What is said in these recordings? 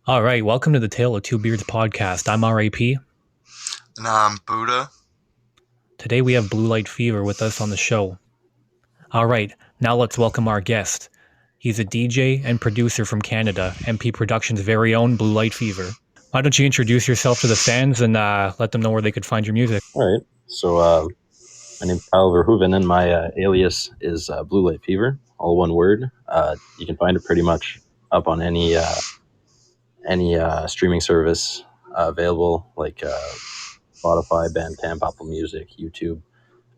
All right, welcome to the Tale of Two Beards podcast. I'm R.A.P. And I'm Buddah. Today we have Bluelightfever with us on the show. All right, now let's welcome our guest. He's a DJ and producer from Canada, MP Productions' very own Bluelightfever. Why don't you introduce yourself to the fans and let them know where they could find your music? All right. So my name's Kyle Verhoeven, and my alias is Blue Light Fever, all one word. You can find it pretty much up on any streaming service available, like Spotify, Bandcamp, Apple Music, YouTube,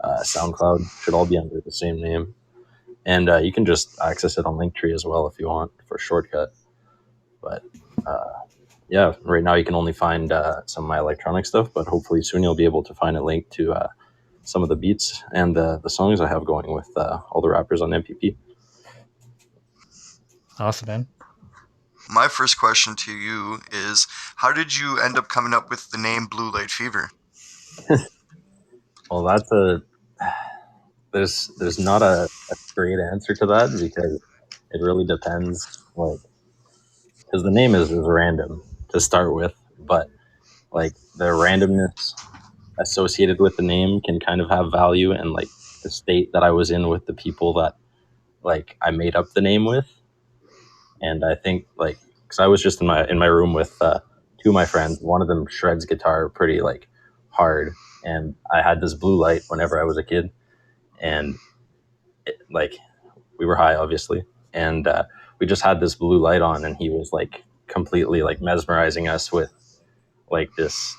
SoundCloud. Should all be under the same name. And you can just access it on Linktree as well if you want for a shortcut. But yeah, right now you can only find some of my electronic stuff, but hopefully soon you'll be able to find a link to some of the beats and the songs I have going with all the rappers on MPP. Awesome, man. My first question to you is, how did you end up coming up with the name Bluelightfever? Well, there's not a great answer to that because it really depends. Like, because the name is random to start with, but like the randomness associated with the name can kind of have value, and like the state that I was in with the people that like I made up the name with. And I think like because I was just in my room with two of my friends. One of them shreds guitar pretty like hard, and I had this blue light whenever I was a kid, and like we were high obviously, and we just had this blue light on, and he was like completely like mesmerizing us with like this,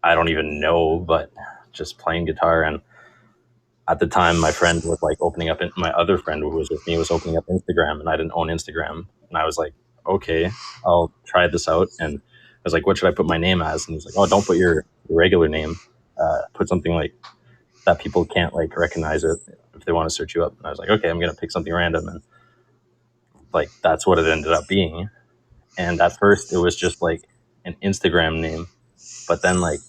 I don't even know, but just playing guitar. And at the time my friend was like opening up, my other friend who was with me was opening up Instagram, and I didn't own Instagram, and I was like, okay, I'll try this out. And I was like, what should I put my name as? And he's like, oh, don't put your regular name, put something like that people can't like recognize it if they want to search you up. And I was like, okay, I'm gonna pick something random. And like that's what it ended up being. And at first it was just like an Instagram name, but then like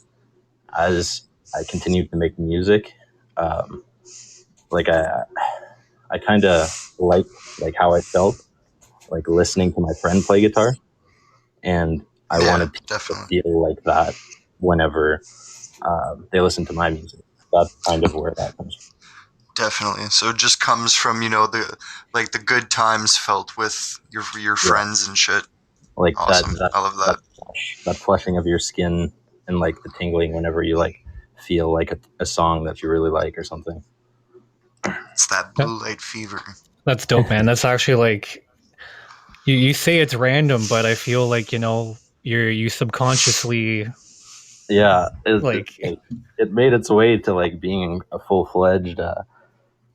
as I continued to make music, um, like I kind of liked like how I felt like listening to my friend play guitar, and I Yeah, wanted people to definitely. feel like that whenever they listen to my music. That's kind of where that comes from. Definitely. So it just comes from, the good times felt with your Yeah, friends and shit. like that Awesome. that I love that that. that flushing of your skin and like the tingling whenever you like feel like a song that you really like or something. It's that That- blue light fever. That's dope, man. That's actually like you say it's random, but I feel like you subconsciously Yeah, like it made its way to like being a full fledged,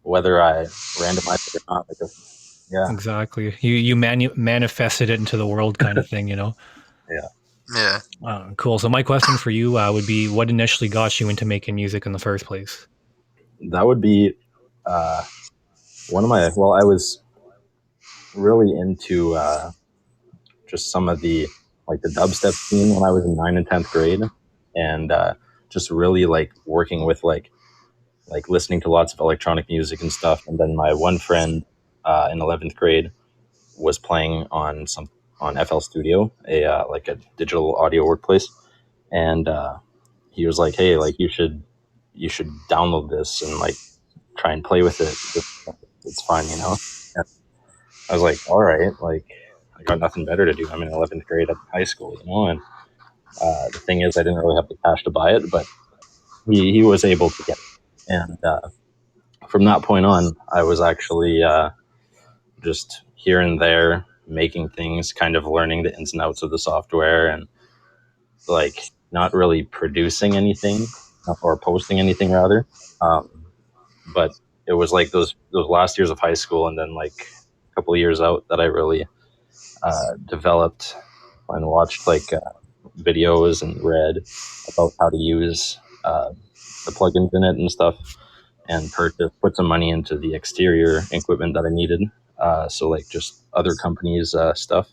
whether I randomized it or not. Like, yeah, exactly you manifested it into the world, kind of thing. yeah. Yeah. Cool. So my question for you would be, what initially got you into making music in the first place? That would be uh, one of my. Well, I was really into just some of the like the dubstep scene when I was in 9th and 10th grade, and just really like working with like listening to lots of electronic music and stuff. And then my one friend in 11th grade was playing on FL Studio, a like a digital audio workplace, and he was like, "Hey, like you should download this and like try and play with it. It's fun, you know." And I was like, "All right, like I got nothing better to do. I'm in 11th grade at high school, you know." And the thing is, I didn't really have the cash to buy it, but he was able to get it, and from that point on, I was actually just here and there making things, kind of learning the ins and outs of the software, and like not really producing anything or posting anything rather. Um, but it was like those last years of high school, and then like a couple of years out, that I really developed and watched like videos and read about how to use the plugins in it and stuff, and put some money into the exterior equipment that I needed. So like just other companies' stuff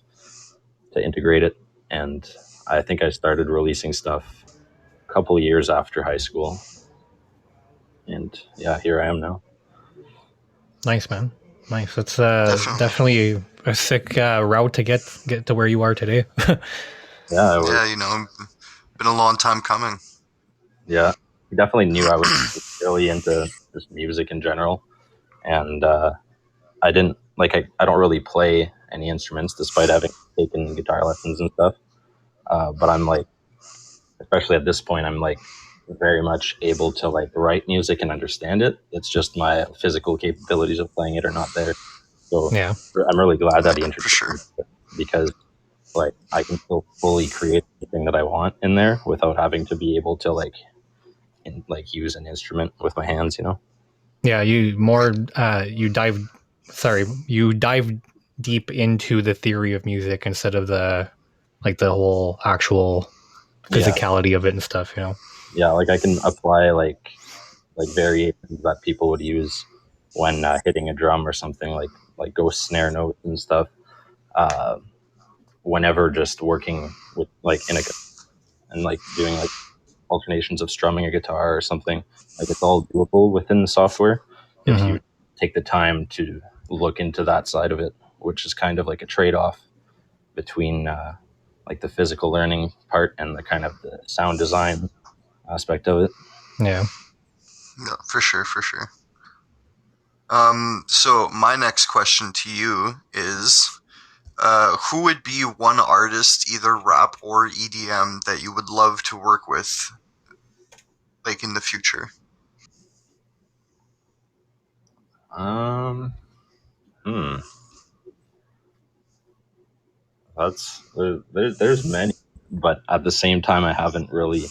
to integrate it, and I think I started releasing stuff a couple of years after high school, and yeah, here I am now. Nice, man. Nice. That's Definitely. definitely a sick route to get to where you are today. Yeah, it was. Yeah, been a long time coming. Yeah, he definitely knew I was really into just music in general, and I didn't like. I don't really play any instruments, despite having taken guitar lessons and stuff. But I'm like, especially at this point, I'm like very much able to like write music and understand it. It's just my physical capabilities of playing it are not there. So Yeah. I'm really glad Yeah, that he for introduced sure. me to it because like I can still fully create anything that I want in there without having to be able to like use an instrument with my hands. You know? Yeah, you dive deep into the theory of music instead of the whole actual Yeah, physicality of it and stuff, you know. yeah. Like I can apply like variations that people would use when hitting a drum or something like ghost snare notes and stuff. Uh, Whenever just working with like in a and like doing like alternations of strumming a guitar or something, like it's all doable within the software if Hmm. you take the time to look into that side of it, which is kind of like a trade-off between like the physical learning part and the kind of the sound design aspect of it. Yeah. Yeah, for sure, for sure. So my next question to you is, who would be one artist, either rap or EDM, that you would love to work with, like in the future? um hmm there's many, but at the same time I haven't really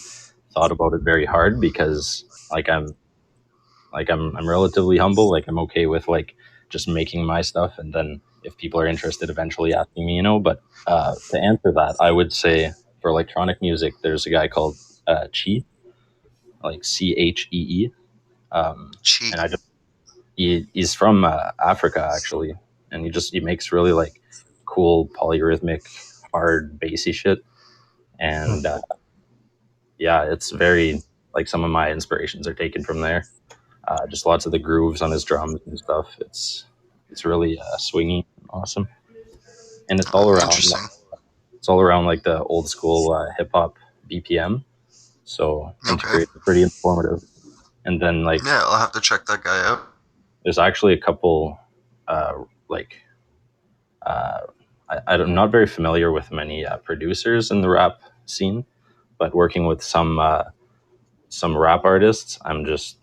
thought about it very hard because like I'm relatively humble. Like I'm okay with like just making my stuff, and then if people are interested, eventually asking me, you know. But to answer that, I would say for electronic music, there's a guy called Chi, like Chee. And Chi. he's from Africa actually, and he makes really like cool polyrhythmic, hard bassy shit, and yeah, it's very like some of my inspirations are taken from there. Just lots of the grooves on his drums and stuff. It's really swingy, and awesome, and Interesting. it's all around like the old school hip hop BPM. So Okay. integrated, pretty informative. And then like Yeah, I'll have to check that guy out. there's actually a couple like uh, I'm not very familiar with many producers in the rap scene, but working with some rap artists, I'm just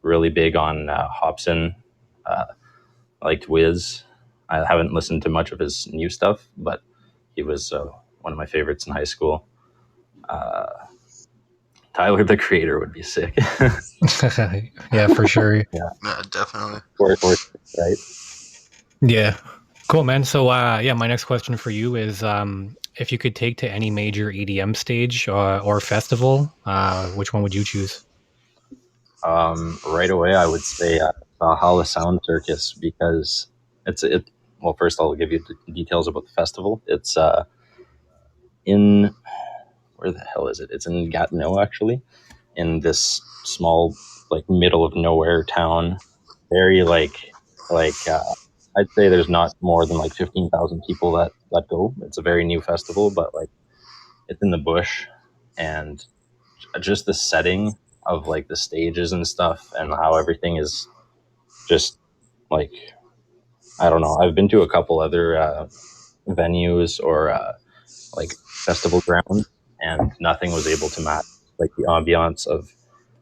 really big on Hobson. Uh, liked Wiz. I haven't listened to much of his new stuff, but he was one of my favorites in high school. Uh, Tyler the Creator would be sick. Yeah, for sure. Yeah, Yeah, definitely. or right. Yeah. Cool, man. So, yeah, my next question for you is if you could take to any major EDM stage or festival, which one would you choose? Right away, I would say Valhalla Sound Circus because it's it. Well, first I'll give you the details about the festival. It's in where the hell is it? It's in Gatineau actually, in this small like middle of nowhere town. Very like I'd say there's not more than like 15,000 people that go. It's a very new festival, but like it's in the bush, and just the setting of like the stages and stuff and how everything is just like I don't know. I've been to a couple other venues or like festival grounds, and nothing was able to match like the ambiance of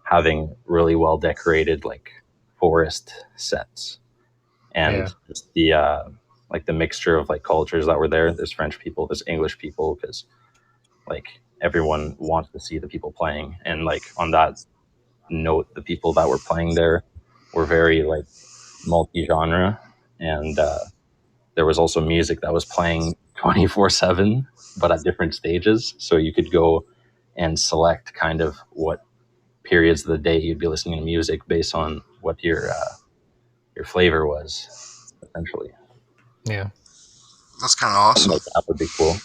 having really well decorated like forest sets Yeah. and just the like the mixture of like cultures that were there. There's French people, there's English people, because like everyone wants to see the people playing, and like on that note, the people that were playing there were very like multi-genre, and there was also music that was playing 24/7 but at different stages, so you could go and select kind of what periods of the day you'd be listening to music based on what your flavor was essentially. Yeah. That's kind of Something awesome. like that would be cool,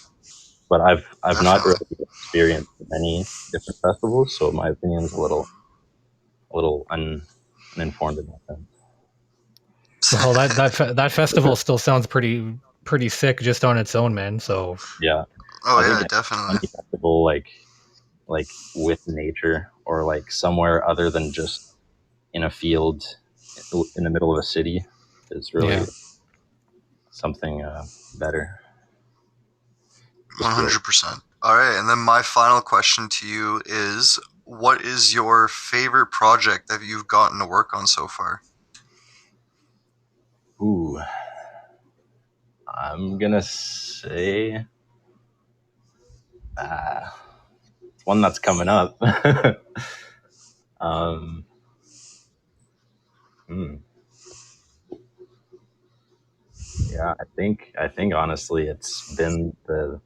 but I've not Definitely. really experienced many different festivals, so my opinion's a little uninformed in that sense. Well, that festival still sounds pretty sick just on its own, man. So Yeah, Oh I think yeah, definitely. any festival like with nature or like somewhere other than just in a field in the middle of a city is yeah. really something better. Just really 100%. All right, and then my final question to you is, what is your favorite project that you've gotten to work on so far? ooh. I'm gonna say uh, one that's coming up. um, hmm. Yeah, I think honestly, it's been the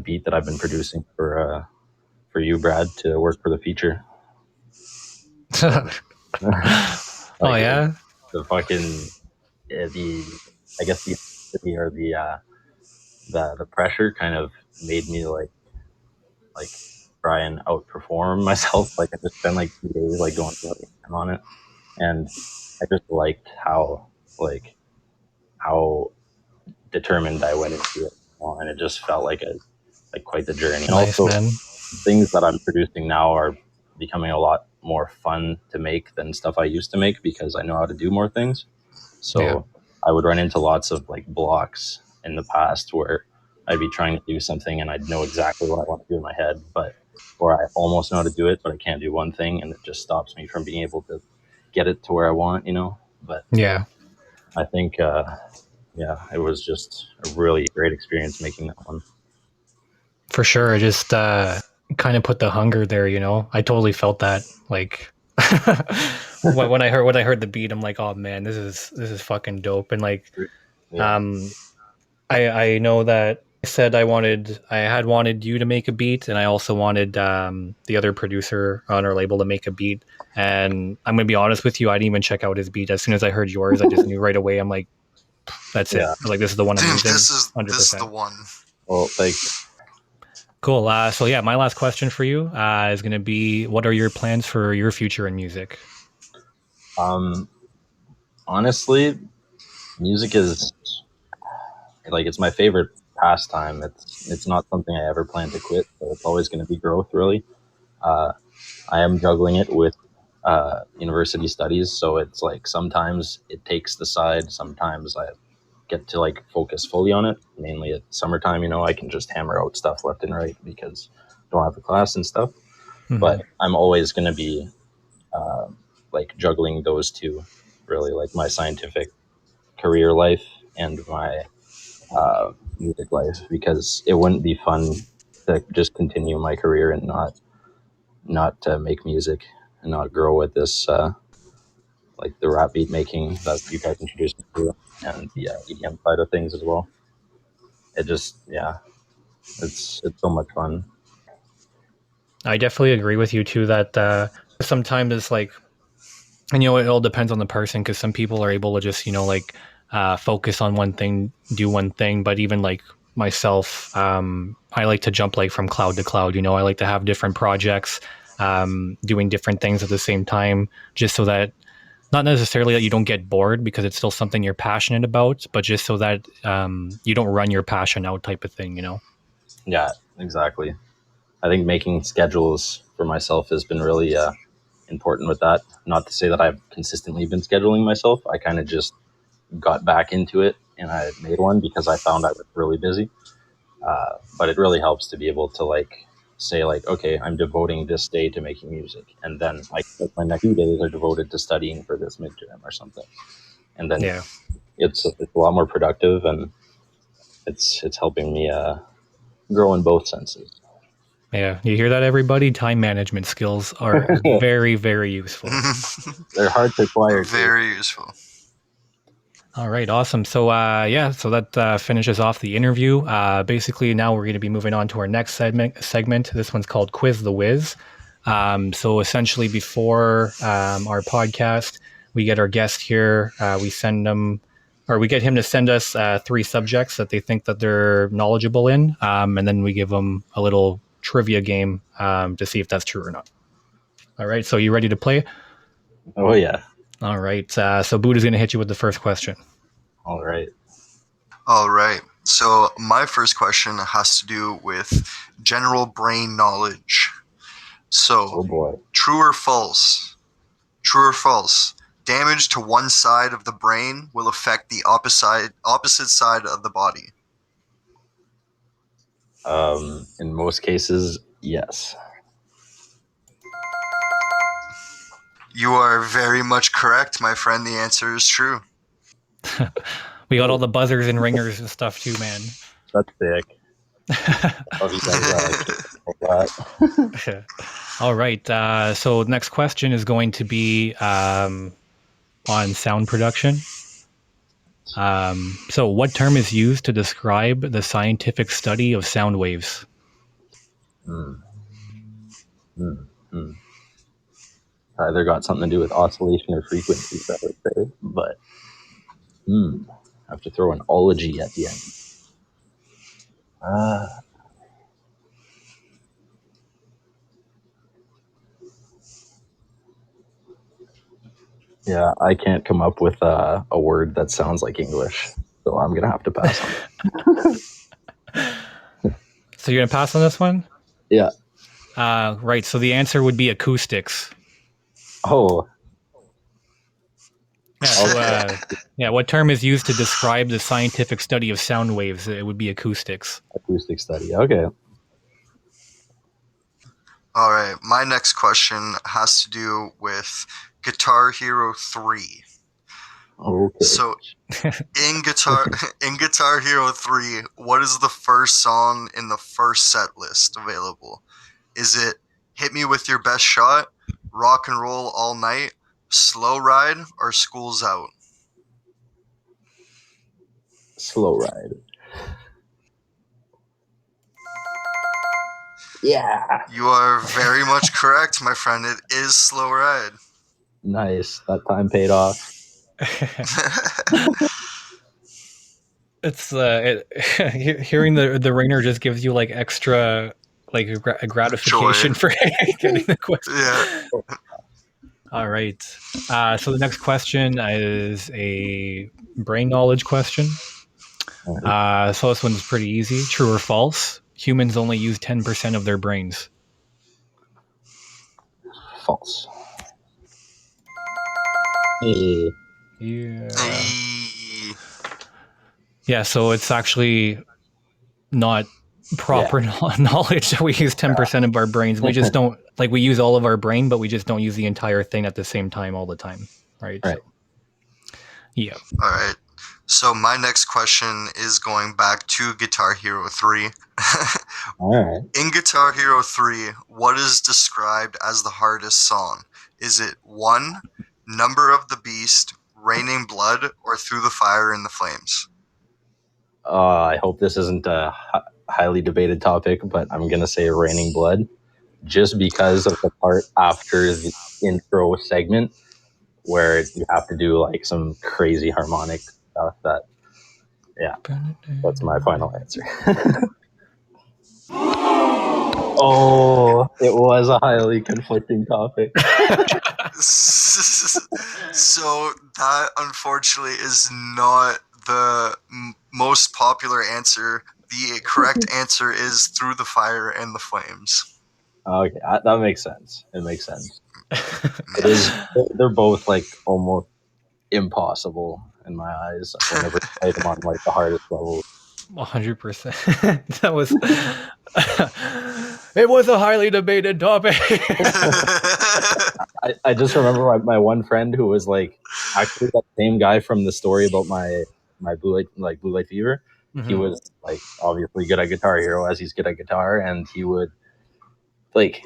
beat that I've been producing for you, Brad, to work for the feature. So, Oh like yeah, the fucking the I guess the intensity or the pressure kind of made me like try and outperform myself. Like I just spent like 2 days like going really ham on it, and I just liked like how determined I went into it, and it just felt like quite the journey. And nice, also, man. things that I'm producing now are becoming a lot more fun to make than stuff I used to make because I know how to do more things. Yeah, So I would run into lots of like blocks in the past where I'd be trying to do something and I'd know exactly what I want to do in my head, but or I almost know how to do it, but I can't do one thing, and it just stops me from being able to get it to where I want. But yeah, I think, yeah, it was just a really great experience making that one. for sure. I just kind of put the hunger there, you know. I totally felt that. Like when I heard the beat, I'm like, oh man, this is fucking dope. And like, Yeah, um, I know that I said I had wanted you to make a beat, and I also wanted the other producer on our label to make a beat. And I'm gonna be honest with you, I didn't even check out his beat. As soon as I heard yours, I just knew right away. I'm like, that's it. yeah. Like this is the one I'm Dude, using, hundred this is the percent. one. Well, thank you. Cool. So yeah, my last question for you is gonna be, what are your plans for your future in music? Um, Honestly, music is like it's my favorite pastime. It's not something I ever plan to quit, so it's always going to be growth. Really, uh, I am juggling it with university studies, so it's like sometimes it takes the side, sometimes I get to like focus fully on it. Mainly at summertime, I can just hammer out stuff left and right because I don't have the class and stuff. Hmm. But I'm always going to be uh, like juggling those two, really, like my scientific career life and my music life, because it wouldn't be fun to just continue my career and not make music and not grow with this like the rap beat making that you guys introduced me to and the EDM side of things as well. It just yeah, it's so much fun. I definitely agree with you too that sometimes it's like, and it all depends on the person, because some people are able to just like focus on one thing, do one thing. But even like myself, I like to jump like from cloud to cloud. I like to have different projects, doing different things at the same time, just so that, not necessarily that you don't get bored because it's still something you're passionate about, but just so that you don't run your passion out, type of thing. Yeah, exactly. I think making schedules for myself has been really important with that. Not to say that I've consistently been scheduling myself. I kind of just got back into it and I made one because I found I was really busy. But it really helps to be able to like say like, okay, I'm devoting this day to making music, and then like my next 2 days are devoted to studying for this midterm or something, and then Yeah. it's a lot more productive, and it's helping me grow in both senses. Yeah, you hear that, everybody? Time management skills are very, very useful. They're hard to acquire too. Very useful. All right, awesome. So, yeah, so that finishes off the interview. Basically, now we're going to be moving on to our next segment. This one's called Quiz the Whiz. So, essentially, before our podcast, we get our guest here. We send them, or we get him to send us three subjects that they think that they're knowledgeable in, and then we give them a little trivia game to see if that's true or not. All right, so you ready to play? Oh yeah. All right. So Buddha's going to hit you with the first question. All right. All right. So my first question has to do with general brain knowledge. So, Oh boy. true or false? True or false? Damage to one side of the brain will affect the opposite side of the body. In most cases, yes. You are very much correct, my friend. The answer is true. We got all the buzzers and ringers and stuff too, man. That's sick. Love you guys. All right. So the next question is going to be on sound production. So what term is used to describe the scientific study of sound waves? Either got something to do with oscillation or frequency, I would say, but I have to throw an ology at the end. Yeah, I can't come up with a word that sounds like English, so I'm gonna have to pass on it. So you're gonna pass on this one? Yeah. Right. So the answer would be acoustics. Oh. Yeah. So, what term is used to describe the scientific study of sound waves? It would be acoustics. Acoustic study. Okay. All right. My next question has to do with Guitar Hero 3. Okay. So, in Guitar Hero 3, what is the first song in the first set list available? Is it Hit Me With Your Best Shot, Rock and Roll All Night, Slow Ride, or School's Out? Slow Ride. Yeah. You are very much correct, my friend. It is Slow Ride. Nice. That time paid off. It's hearing the ringer just gives you like extra like a gratification Joy. for getting the question. Yeah. All right. So the next question is a brain knowledge question. So this one's pretty easy. True or false? Humans only use 10% of their brains. False. Hey. Yeah. Yeah, so it's actually not proper knowledge that we use 10% of our brains. We just don't, like, we use all of our brain, but we just don't use the entire thing at the same time all the time. Right? Right. So, yeah. All right. So my next question is going back to Guitar Hero 3. All right. In Guitar Hero 3, what is described as the hardest song? Is it 1, Number of the Beast, Raining Blood, or Through the Fire and the Flames? I hope this isn't a highly debated topic, but I'm going to say Raining Blood, just because of the part after the intro segment where you have to do like some crazy harmonic stuff. That's my final answer. Oh, it was a highly conflicting topic. So that unfortunately is not the most popular answer. The correct answer is Through the Fire and the Flames. Okay, that makes sense. It makes sense. It is. They're both like almost impossible in my eyes whenever I play them on like the hardest level. 100%. That was. It was a highly debated topic. I just remember my one friend who was like actually that same guy from the story about my Blue Light Fever. Mm-hmm. He was like obviously good at Guitar Hero as he's good at guitar, and he would like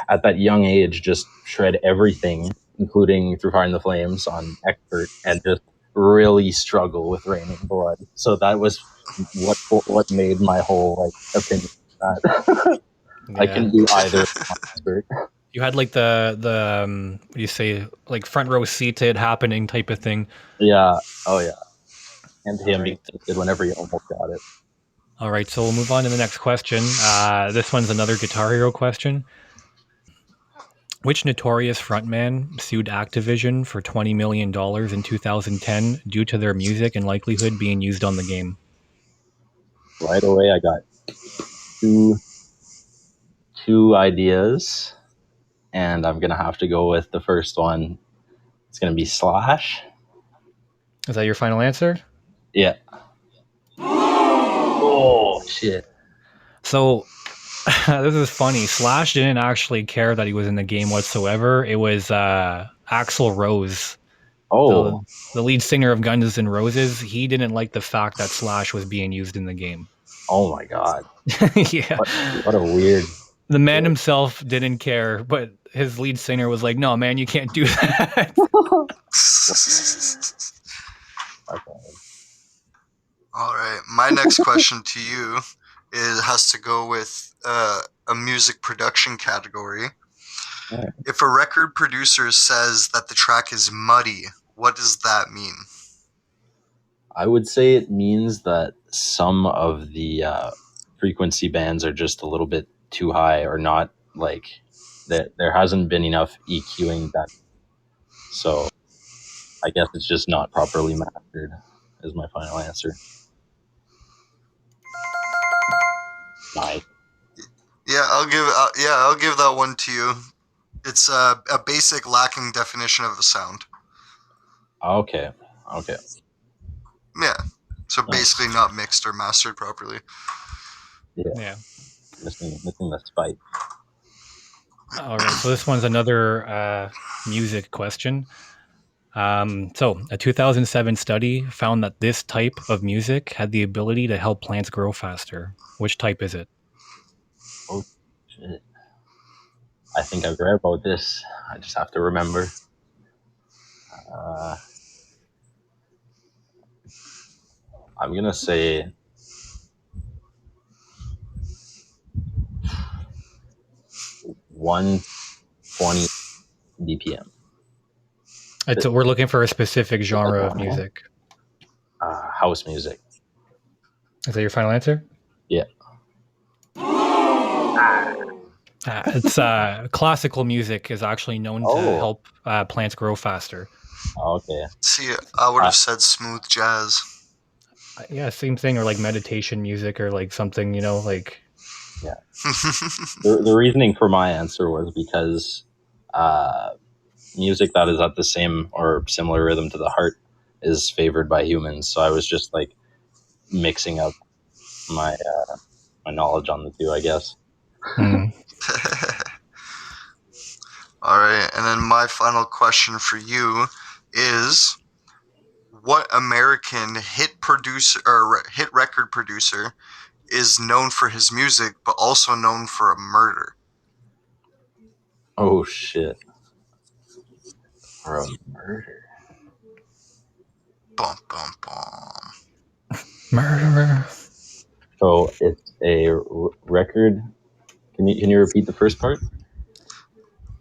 at that young age just shred everything, including Through Fire and the Flames on expert, and just really struggle with Raining Blood. So that was what made my whole like opinion of that. Yeah. I can do either. You had like the what do you say, like front row seat to it happening type of thing. Yeah. Oh yeah. And him being tempted whenever he almost got it. All right, so we'll move on to the next question. This one's another Guitar Hero question. Which notorious frontman sued Activision for $20 million in 2010 due to their music and likelihood being used on the game? Right away, I got two ideas, and I'm gonna have to go with the first one. It's gonna be Slash. Is that your final answer? Yeah. Oh shit. So this is funny. Slash didn't actually care that he was in the game whatsoever. It was Axl Rose, Oh. the lead singer of Guns N' Roses. He didn't like the fact that Slash was being used in the game. Oh my god. Yeah. What a weird. The man himself didn't care, but his lead singer was like, "No, man, you can't do that." Okay. All right. My next question to you has to go with a music production category. Alright. If a record producer says that the track is muddy, what does that mean? I would say it means that some of the frequency bands are just a little bit too high, or not, like that there hasn't been enough EQing done. So I guess it's just not properly mastered, is my final answer. Nice. Yeah, I'll give that one to you. It's a basic lacking definition of a sound. Okay. Yeah. So basically not mixed or mastered properly. Yeah. Missing the spike. All right. So this one's another music question. So a 2007 study found that this type of music had the ability to help plants grow faster. Which type is it? Oh shit. I think I've read about this. I just have to remember. I'm gonna say 120 BPM. We're looking for a specific genre of music. House music. Is that your final answer? Yeah. It's classical music is actually known to help plants grow faster. Okay. See, I would have said smooth jazz. Yeah, same thing, or like meditation music, or like something, like. Yeah. The reasoning for my answer was because music that is at the same or similar rhythm to the heart is favored by humans. So I was just like mixing up my knowledge on the two, I guess. All right, and then my final question for you is: what American hit record producer is known for his music, but also known for a murder? Oh shit! For a murder. Bum bum bum. Murderer. So it's a record. Can you repeat the first part?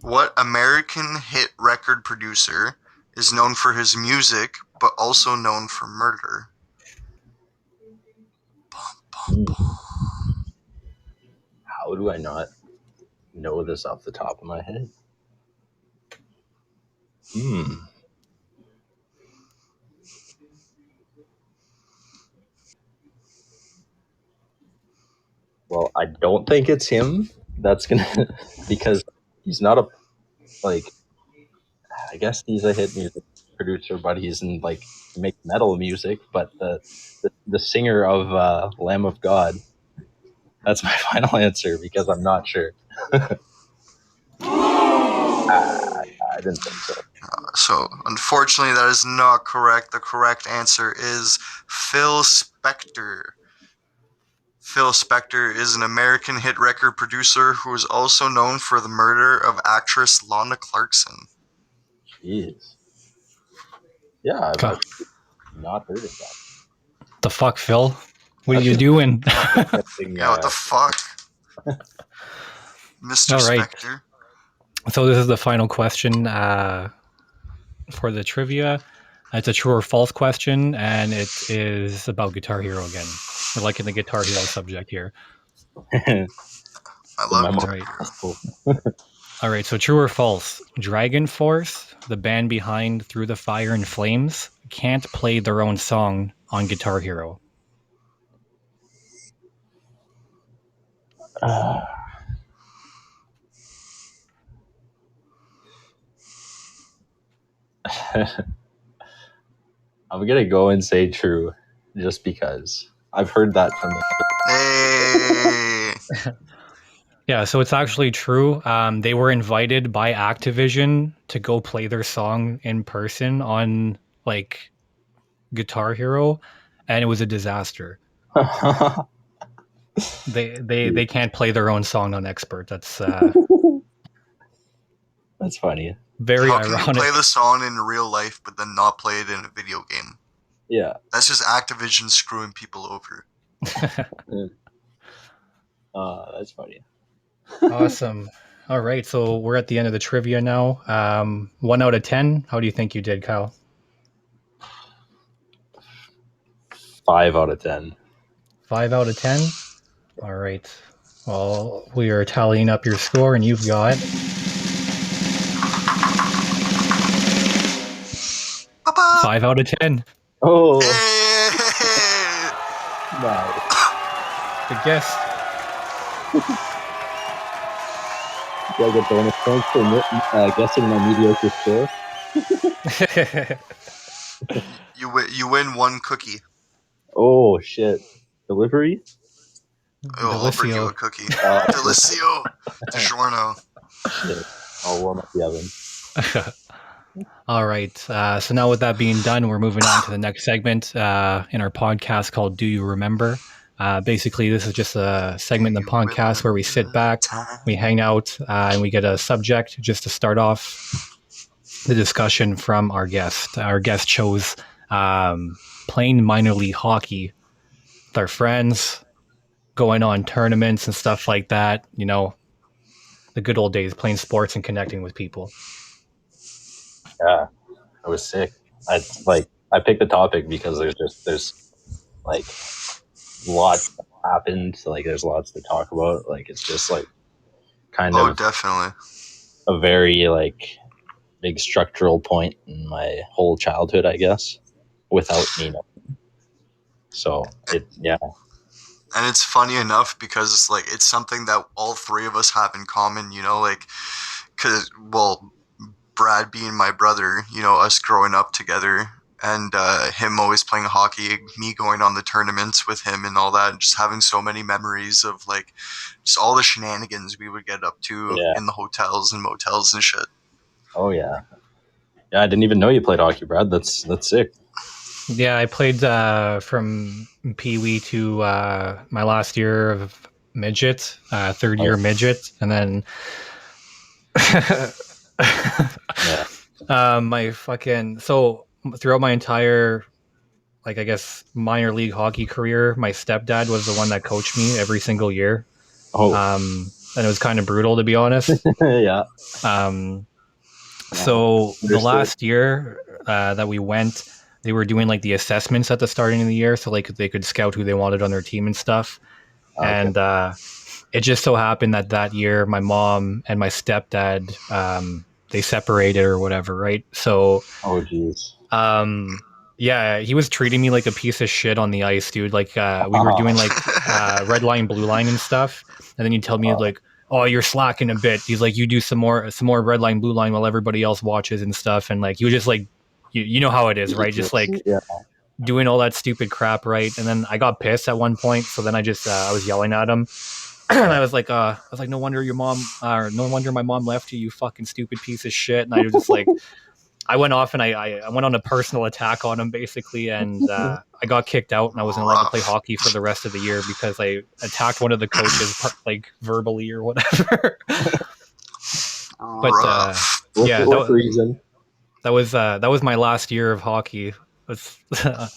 What American hit record producer is known for his music, but also known for murder? Bum, bum, bum. How do I not know this off the top of my head? Well, I don't think it's him. That's gonna because he's not a I guess he's a hit music producer, but he's in make metal music. But the singer of Lamb of God. That's my final answer because I'm not sure. I didn't think so. So, unfortunately, that is not correct. The correct answer is Phil Spector. Phil Spector is an American hit record producer who is also known for the murder of actress Lana Clarkson. Jeez. Yeah, I've not heard of that. The fuck, Phil? What are you doing? Yeah, what the fuck? Mr. All right. Spector. So this is the final question for the trivia. It's a true or false question, and it is about Guitar Hero again. We're liking the Guitar Hero subject here. I love it. All All right, so true or false? Dragon Force, the band behind Through the Fire and Flames, can't play their own song on Guitar Hero. I'm gonna go and say true, just because I've heard that from them. Hey. Yeah, so it's actually true. They were invited by Activision to go play their song in person on like Guitar Hero, and it was a disaster. They can't play their own song on Expert. That's That's funny. very How can you ironic. play the song in real life but then not play it in a video game? Yeah. That's just Activision screwing people over. That's funny. Awesome. All right, so we're at the end of the trivia now. 1 out of 10. How do you think you did, Kyle? 5 out of 10. 5 out of 10. All right. Well, we are tallying up your score, and you've got Ba-ba! 5 out of 10. Oh, Hey! nice. Good guess. Do I get bonus points for guessing my mediocre score? You win one cookie. Oh, shit. Delivery? Oh, I'll bring you a Delicio. cookie. Oh, Delicio. DiGiorno. shit. I'll warm up the oven. All right. So now with that being done, we're moving on to the next segment in our podcast called Do You Remember? Basically, this is just a segment in the podcast where we sit back, we hang out, and we get a subject just to start off the discussion from our guest. Our guest chose playing minor league hockey with our friends, going on tournaments and stuff like that. You know, the good old days, playing sports and connecting with people. Yeah, it was sick. I picked the topic because there's like lots that happened. Like there's lots to talk about. Like it's just like kind Oh, of definitely. a very like big structural point in my whole childhood, I guess, without me knowing. So yeah. And it's funny enough because it's like it's something that all three of us have in common, you know, like because Brad being my brother, you know, us growing up together, and him always playing hockey, me going on the tournaments with him and all that, and just having so many memories of like just all the shenanigans we would get up to Yeah. in the hotels and motels and shit. Oh yeah. Yeah, I didn't even know you played hockey, Brad. That's sick. Yeah, I played from Pee Wee to my last year of midget, third year midget, and then my fucking throughout my entire like I guess minor league hockey career, my stepdad was the one that coached me every single year. Oh. And it was kind of brutal to be honest. Yeah. So the Understood. last year that we went, they were doing like the assessments at the starting of the year, so like they could scout who they wanted on their team and stuff. Okay. And it just so happened that year, my mom and my stepdad they separated or whatever, right? So, oh jeez. yeah, he was treating me like a piece of shit on the ice, dude. Like we were doing like red line, blue line, and stuff, and then he'd tell me like, "Oh, you're slacking a bit." He's like, "You do some more red line, blue line while everybody else watches and stuff." And like, you just like, you know how it is, right? Just like doing all that stupid crap, right? And then I got pissed at one point, so then I just I was yelling at him. And I was like, no wonder your mom, no wonder my mom left you, you fucking stupid piece of shit. And I was just like, I went off and I went on a personal attack on him basically, and I got kicked out, and I wasn't allowed to play hockey for the rest of the year because I attacked one of the coaches like verbally or whatever. But yeah, what reason? That was my last year of hockey.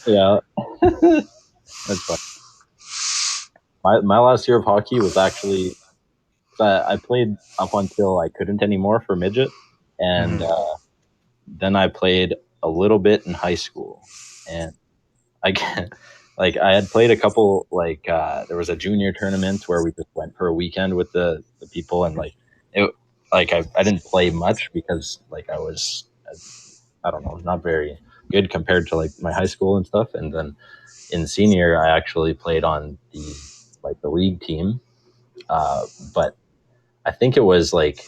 Yeah, that's fun. My last year of hockey was actually I played up until I couldn't anymore for midget, and then I played a little bit in high school, and I had played a couple there was a junior tournament where we just went for a weekend with the people, and like like I didn't play much because like I was, I don't know, not very good compared to like my high school and stuff. And then in senior, I actually played on the league team. But I think it was like,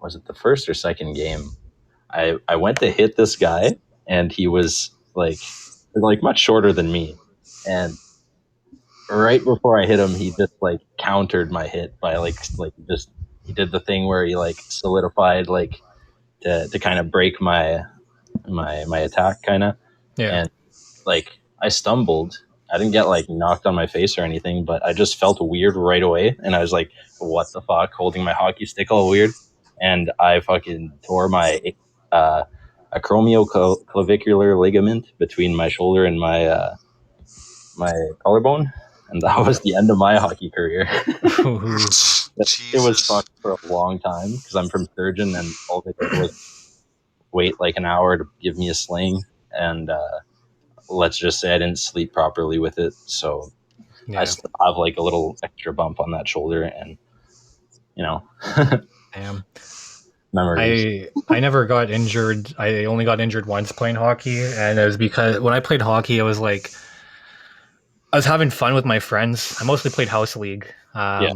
was it the first or second game? I went to hit this guy, and he was like much shorter than me, and right before I hit him, he just like countered my hit by like just he did the thing where he like solidified like to kind of break my attack kind of, Yeah. and like I stumbled. I didn't get like knocked on my face or anything, but I just felt weird right away, and I was like, "What the fuck?" Holding my hockey stick all weird, and I fucking tore my uh, acromioclavicular ligament between my shoulder and my collarbone, and that was the end of my hockey career. It was Jesus. fucked for a long time because I'm from Sturgeon, and all they did was wait like an hour to give me a sling, and let's just say I didn't sleep properly with it, so I Yeah. still have like a little extra bump on that shoulder, and you know, Damn. memories. I never got injured. I only got injured once playing hockey, and it was because when I played hockey, I was having fun with my friends. I mostly played house league. Yeah,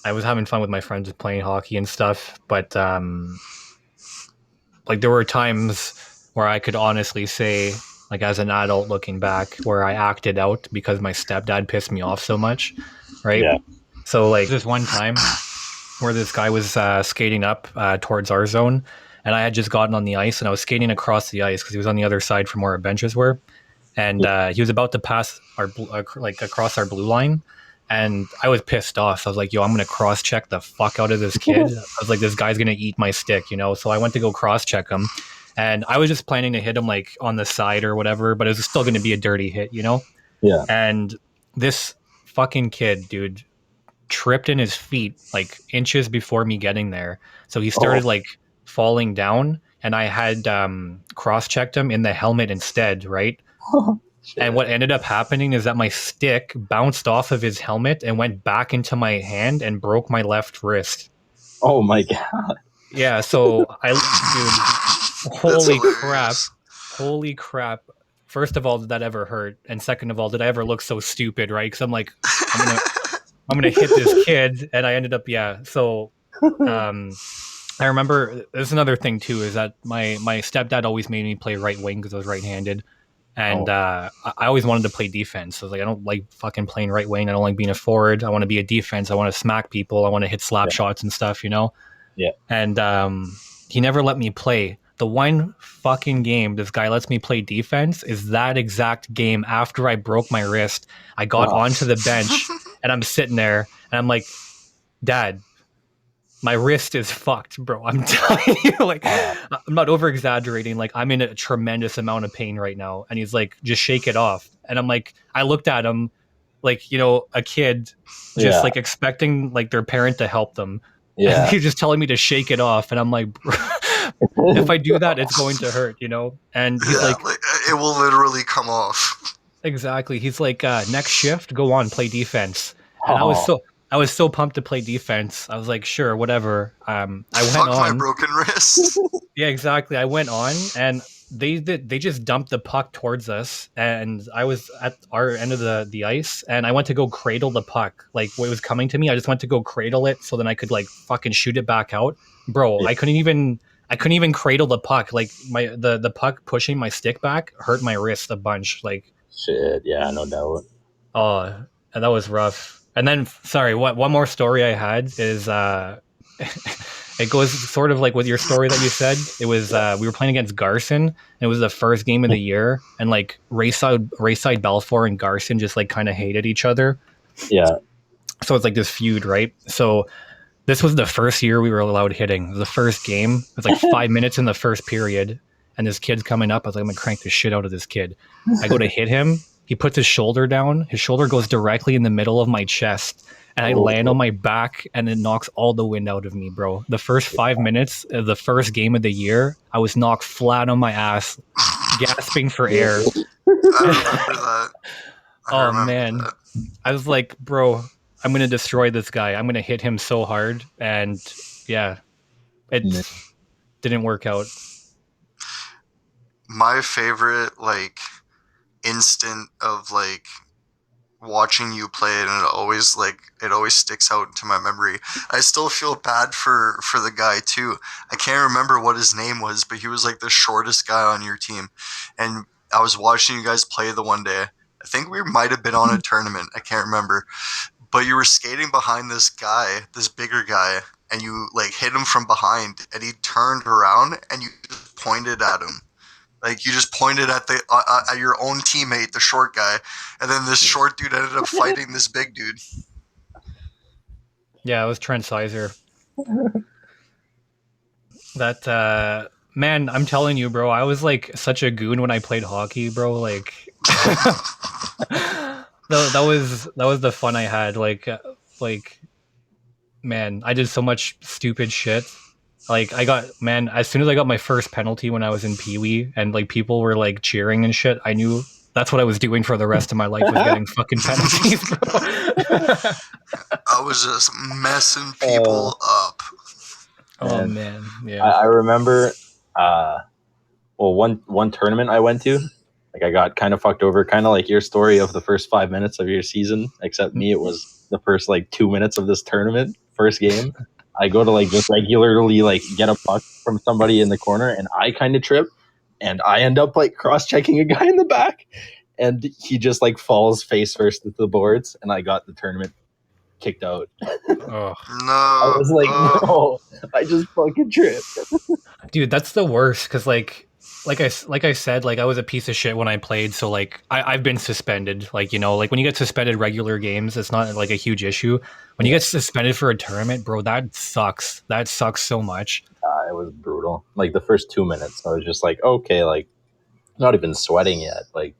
I was having fun with my friends playing hockey and stuff, but like there were times where I could honestly say, like as an adult looking back, where I acted out because my stepdad pissed me off so much, right? yeah, So like this one time where this guy was skating up towards our zone, and I had just gotten on the ice and I was skating across the ice because he was on the other side from where our benches were, and yeah. he was about to pass our like across our blue line. And I was pissed off. I was like, "Yo, I'm gonna cross check the fuck out of this kid." I was like, "This guy's gonna eat my stick," you know. So I went to go cross check him, and I was just planning to hit him like on the side or whatever, but it was still gonna be a dirty hit, you know. Yeah. And this fucking kid, dude, tripped in his feet like inches before me getting there. So he Oh, started like falling down, and I had cross checked him in the helmet instead, right? And shit. what ended up happening is that my stick bounced off of his helmet and went back into my hand and broke my left wrist. Oh my god. Yeah, so dude, That's holy crap. hilarious. Holy crap. First of all, did that ever hurt? And second of all, did I ever look so stupid, right? Because I'm gonna, I'm gonna hit this kid, and I ended up, yeah. So, I remember there's another thing too is that my stepdad always made me play right wing because I was right-handed, and Oh, I always wanted to play defense. So I was like, I don't like fucking playing right wing. I don't like being a forward. I want to be a defense. I want to smack people. I want to hit slap yeah, shots and stuff, you know. yeah. And he never let me play. The one fucking game this guy lets me play defense is that exact game after I broke my wrist. I got Oh, onto the bench and I'm sitting there and I'm like, Dad, my wrist is fucked, bro. I'm telling you, like, I'm not over exaggerating. Like, I'm in a tremendous amount of pain right now. And he's like, just shake it off. And I'm like, I looked at him like, you know, a kid just yeah, like expecting like their parent to help them. And yeah. he's just telling me to shake it off. And I'm like, if I do that, it's going to hurt, you know? And he's Yeah, like, like it will literally come off. exactly. He's like, next shift, go on, play defense. And Oh, I was so pumped to play defense. I was like, sure, whatever. I went Fuck my on. broken wrist. Yeah, exactly. I went on, and they just dumped the puck towards us, and I was at our end of the ice, and I went to go cradle the puck. Like when it was coming to me, I just went to go cradle it so then I could like fucking shoot it back out. Bro, yeah. I couldn't even cradle the puck. Like the puck pushing my stick back hurt my wrist a bunch. Like, Shit. Yeah, no doubt. oh, and that was rough. And then, sorry, what one more story I had is it goes sort of like with your story that you said. It was we were playing against Garson, and it was the first game of the year, and like Rayside Balfour and Garson just like kind of hated each other. Yeah. So it's like this feud, right? So this was the first year we were allowed hitting. The first game, it was like 5 minutes in the first period, and this kid's coming up. I was like, I'm gonna crank the shit out of this kid. I go to hit him. He puts his shoulder down. His shoulder goes directly in the middle of my chest, and I land on Oh, my back, and it knocks all the wind out of me, bro. The first 5 minutes of the first game of the year, I was knocked flat on my ass, gasping for air. I remember that. I Oh remember man, that. I was like, bro, I'm gonna destroy this guy. I'm gonna hit him so hard, and yeah, It didn't work out. My favorite like instant of like watching you play it, and it always sticks out into my memory. I still feel bad for the guy too. I can't remember what his name was, but he was like the shortest guy on your team, and I was watching you guys play the one day. I think we might have been on a tournament. I can't remember, but you were skating behind this guy, this bigger guy, and you like hit him from behind, and he turned around and you just pointed at him. Like you just pointed at the at your own teammate, the short guy, and then this short dude ended up fighting this big dude. Yeah, it was Trent Sizer. That man, I'm telling you, bro, I was like such a goon when I played hockey, bro. Like that was the fun I had. Like man, I did so much stupid shit. Like as soon as I got my first penalty when I was in Pee Wee, and like people were like cheering and shit, I knew that's what I was doing for the rest of my life, was getting fucking penalties, bro. I was just messing people up. Oh man, yeah. I remember, one tournament I went to, like I got kind of fucked over, kind of like your story of the first 5 minutes of your season. Except me, it was the first like 2 minutes of this tournament, first game. I go to like just regularly like get a puck from somebody in the corner, and I kind of trip, and I end up like cross-checking a guy in the back, and he just like falls face first into the boards, and I got the tournament kicked out. Oh. No, I was like, no, I just fucking tripped. Dude, that's the worst, because like I said, like I was a piece of shit when I played, so like I've been suspended. Like, you know, like when you get suspended regular games, it's not like a huge issue. When you get suspended for a tournament, bro, that sucks. That sucks so much. It was brutal. Like the first 2 minutes, I was just like, okay, like not even sweating yet. Like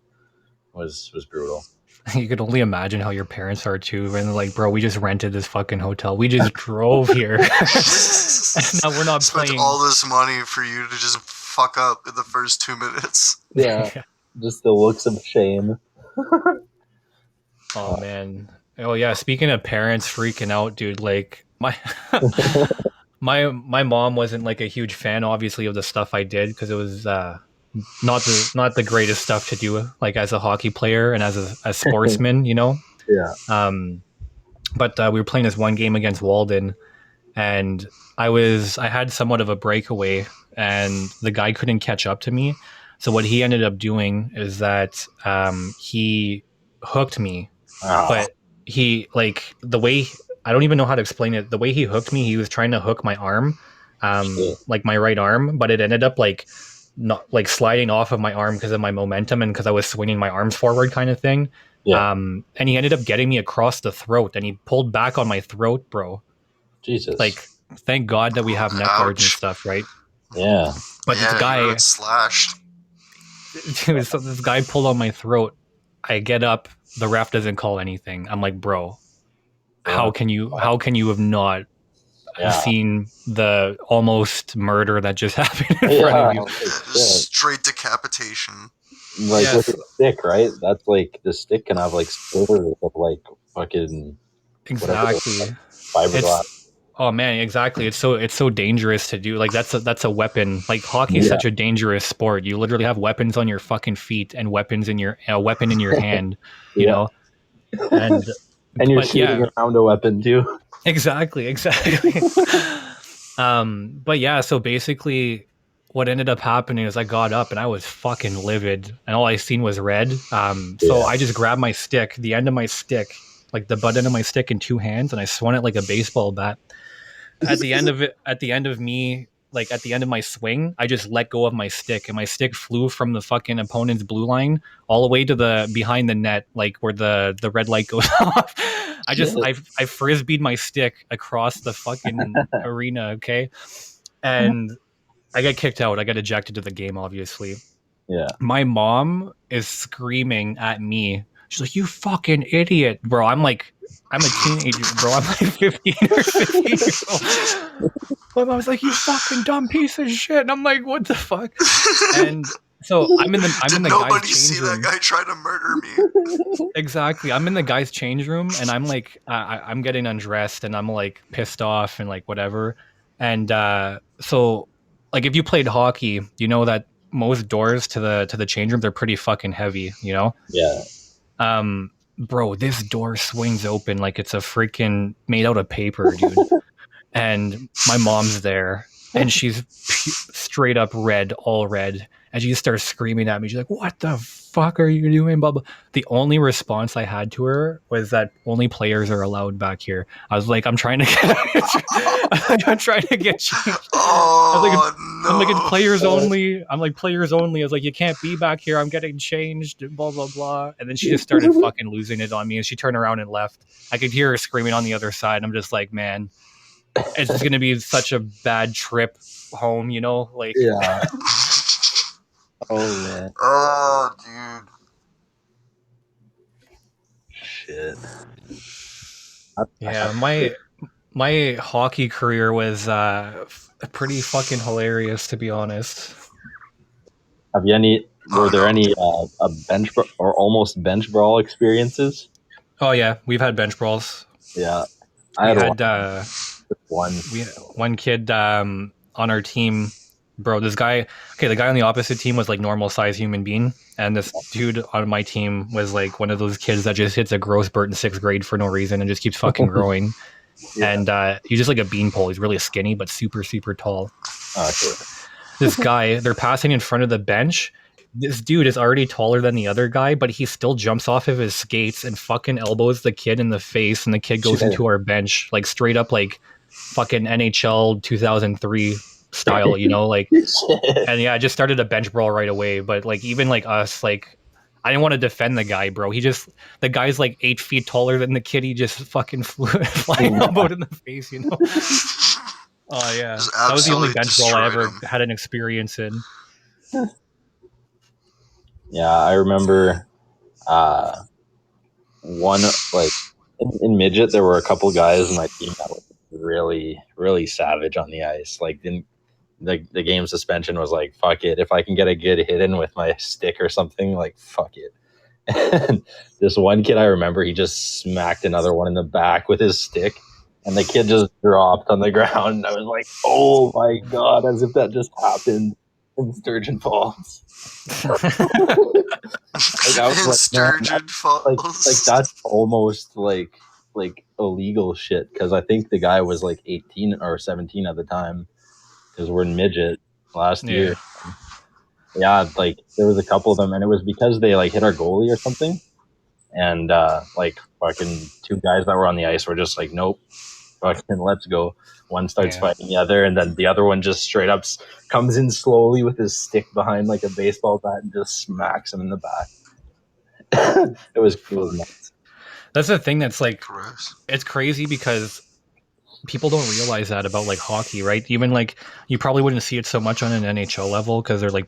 was brutal. You could only imagine how your parents are too. And they're like, bro, we just rented this fucking hotel. We just drove here. And now we're not spent playing. all this money for you to just fuck up in the first 2 minutes. Yeah. Just the looks of shame. Oh man. Oh yeah. Speaking of parents freaking out, dude, like my mom wasn't like a huge fan, obviously, of the stuff I did, because it was not the greatest stuff to do, like as a hockey player and as a sportsman, you know. Yeah. But we were playing this one game against Walden, and I had somewhat of a breakaway, and the guy couldn't catch up to me. So what he ended up doing is that he hooked me. Oh. But he, like, the way, I don't even know how to explain it. The way he hooked me, he was trying to hook my arm, like my right arm, but it ended up like not like sliding off of my arm because of my momentum and because I was swinging my arms forward, kind of thing. Yeah. And he ended up getting me across the throat, and he pulled back on my throat, bro. Jesus. Like, thank God that we have neck guards and stuff, right? Yeah. yeah, But this guy slashed. so this guy pulled on my throat. I get up, the ref doesn't call anything. I'm like, bro, how can you have not seen the almost murder that just happened in front of you? Straight decapitation. Like with a stick, right? That's like the stick can have like slivers of like fucking exactly fiberglass. Oh man, exactly. It's so dangerous to do. Like that's a weapon. Like hockey is such a dangerous sport. You literally have weapons on your fucking feet and weapons in your weapon in your hand. You know, and you're shooting around a weapon too. Exactly. But yeah, so basically, what ended up happening is I got up and I was fucking livid, and all I seen was red. So I just grabbed my stick, the end of my stick, like the butt end of my stick, in two hands, and I swung it like a baseball bat. At the end of my swing, I just let go of my stick, and my stick flew from the fucking opponent's blue line all the way to the behind the net, like where the red light goes off. I frisbeed my stick across the fucking arena, okay? And I got kicked out. I got ejected to the game, obviously. Yeah. My mom is screaming at me. She's like, "You fucking idiot, bro." I'm a teenager, bro. I'm like 15 or 16 years old. My mom's like, "You fucking dumb piece of shit." And I'm like, what the fuck? And so I'm in the guy's change room. Did nobody see that guy try to murder me? Exactly. I'm in the guy's change room, and I'm like, I'm getting undressed, and I'm like pissed off and like whatever. And So, like, if you played hockey, you know that most doors to the change rooms are pretty fucking heavy. You know, Yeah. bro, this door swings open like it's a freaking made out of paper, dude. And my mom's there, and she's straight up red, all red, and she just starts screaming at me. She's like, "What the fuck are you doing?" Blah, blah. The only response I had to her was that only players are allowed back here. I was like, I'm trying to get changed. I was like, Oh I'm like, it's no. players only. I'm like, players only. I was like, you can't be back here. I'm getting changed. Blah blah blah. And then she just started fucking losing it on me, and she turned around and left. I could hear her screaming on the other side. I'm just like, man, it's just gonna be such a bad trip home, you know? Like, Yeah. Oh man. Oh, dude. Shit. yeah, my hockey career was pretty fucking hilarious, to be honest. Have you any? Were Oh there no. any a bench or almost bench brawl experiences? Oh yeah, we've had bench brawls. Yeah, I We had had one. one kid on our team, bro. This guy, okay, the guy on the opposite team was like normal size human being, and this dude on my team was like one of those kids that just hits a growth spurt in 6th grade for no reason and just keeps fucking growing. Yeah. And he's just like a beanpole. He's really skinny but super super tall. Okay. This guy, they're passing in front of the bench. This dude is already taller than the other guy, but he still jumps off of his skates and fucking elbows the kid in the face, and the kid goes into our bench, like straight up like fucking NHL 2003 style, you know, like. And yeah, I just started a bench brawl right away. But like even like us, like I didn't want to defend the guy, bro. The guy's like 8 feet taller than the kid. He just fucking flying elbowed in the face, you know. Oh yeah, Just that was the only absolutely bench brawl I destroyed ever him. had an experience in. Yeah, I remember one like in midget there were a couple guys in my team that were really really savage on the ice. Like the game suspension was like, fuck it, if I can get a good hit in with my stick or something, like fuck it. And this one kid I remember, he just smacked another one in the back with his stick, and the kid just dropped on the ground. I was like, oh my god, as if that just happened in Sturgeon Falls. Like I was In like, man, Sturgeon like Falls. that's almost like illegal shit, because I think the guy was like 18 or 17 at the time, because we're in midget last Yeah, year. Yeah, like there was a couple of them, and it was because they like hit our goalie or something, and like fucking two guys that were on the ice were just like, nope, fucking let's go. One starts yeah. fighting the other, and then the other one just straight up comes in slowly with his stick behind like a baseball bat and just smacks him in the back. It was nuts. That's the thing that's like, Gross. it's crazy because people don't realize that about like hockey, right? Even like you probably wouldn't see it so much on an NHL level because they're like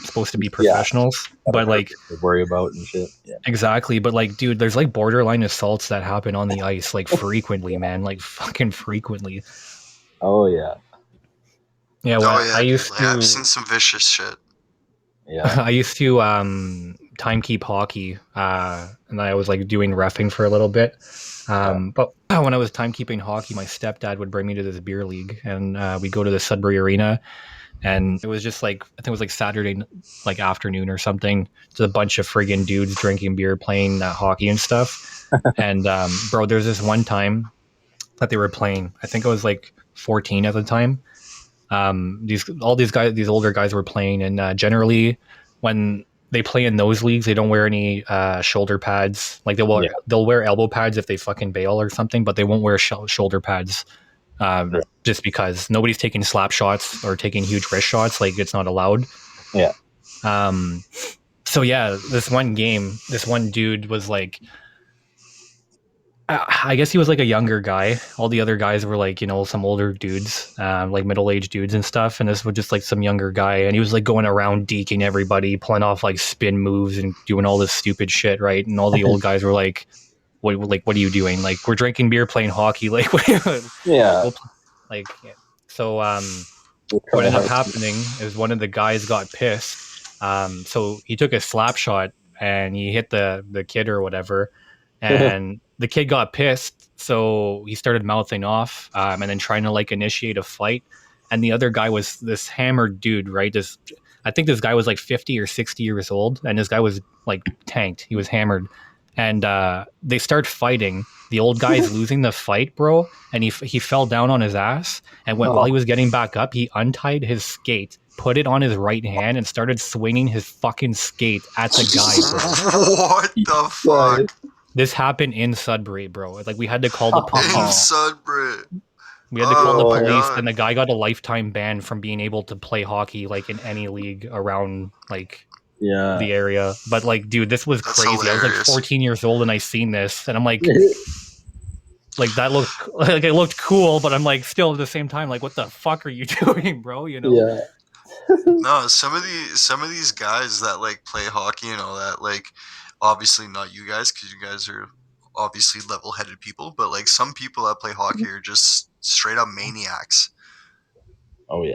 supposed to be professionals, but like To worry about and shit. Yeah. exactly. But like, dude, there's like borderline assaults that happen on the ice like frequently, man, like fucking frequently. Oh yeah. Yeah, Oh well, yeah, I dude. used Like, I've to seen some vicious shit. Yeah. I used to time keep hockey, and I was like doing reffing for a little bit. But when I was timekeeping hockey, my stepdad would bring me to this beer league, and we'd go to the Sudbury arena, and it was just like, I think it was like Saturday like afternoon or something. Just a bunch of friggin' dudes drinking beer, playing hockey and stuff. And bro, there's this one time that they were playing. I think I was like 14 at the time. These older guys were playing, and generally when they play in those leagues, they don't wear any shoulder pads. Like they'll wear elbow pads if they fucking bail or something, but they won't wear shoulder pads. Just because nobody's taking slap shots or taking huge wrist shots, like it's not allowed. Yeah. So yeah, this one game, this one dude was like, I guess he was like a younger guy. All the other guys were like, you know, some older dudes, like middle-aged dudes and stuff. And this was just like some younger guy. And he was like going around deking everybody, pulling off like spin moves and doing all this stupid shit, right? And all the old guys were like, what are you doing? Like, we're drinking beer, playing hockey. Like, Yeah. like, so what ended up happening is one of the guys got pissed. So he took a slap shot and he hit the kid or whatever. And the kid got pissed, so he started mouthing off, and then trying to like initiate a fight. and the other guy was this hammered dude, right? I think this guy was like 50 or 60 years old, and this guy was like tanked. He was hammered, and they start fighting. The old guy's losing the fight, bro, and he fell down on his ass. And while he was getting back up, he untied his skate, put it on his right hand, and started swinging his fucking skate at the guy, bro. What the fuck? This happened in Sudbury, bro. Like, we had to call the In police. Sudbury. We had to call the Oh my police, God. and the guy got a lifetime ban from being able to play hockey like in any league around like Yeah. the area. But like, dude, this was That's crazy. I was like hilarious. 14 years old and I seen this, and I'm like, that looked like it looked cool, but I'm like, still at the same time, like, what the fuck are you doing, bro? You know? Yeah. No, some of these guys that like play hockey and all that, like, obviously not you guys, because you guys are obviously level-headed people, but like some people that play hockey are just straight up maniacs. Oh yeah.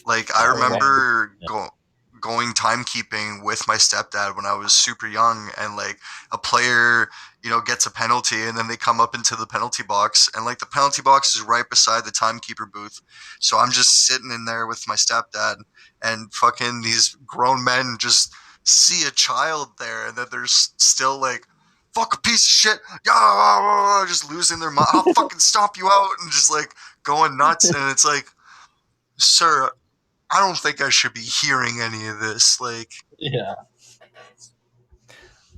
Like, I remember Yeah. going timekeeping with my stepdad when I was super young, and like a player, you know, gets a penalty, and then they come up into the penalty box, and like the penalty box is right beside the timekeeper booth. So I'm just sitting in there with my stepdad, and fucking these grown men just see a child there, and then they're still like, fuck a piece of shit, yeah, just losing their mind. I'll fucking stomp you out, and just like going nuts. And it's like, sir, I don't think I should be hearing any of this. Like, Yeah.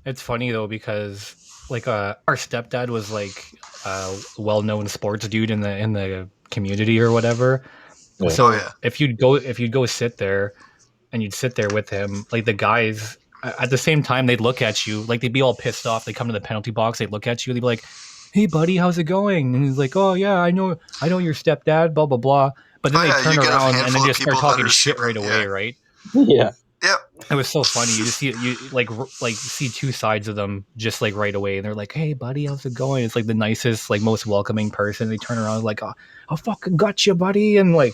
It's funny though, because like our stepdad was like a well-known sports dude in the community or whatever. Yeah. So Oh, yeah. if you'd go sit there, and you'd sit there with him, like the guys at the same time, they'd look at you, like they'd be all pissed off. They come to the penalty box, they'd look at you, they'd be like, "Hey buddy, how's it going?" And he's like, "Oh yeah, I know your stepdad, blah blah blah." But then Oh, they yeah, turn you get a around and handful then of just start people that talking are shit super- right away, yeah. right? Yeah. Yep. It was so funny. You just see like see two sides of them just like right away, and they're like, "Hey buddy, how's it going?" It's like the nicest, like most welcoming person. They turn around like, "Oh, I fucking got you, buddy," and like,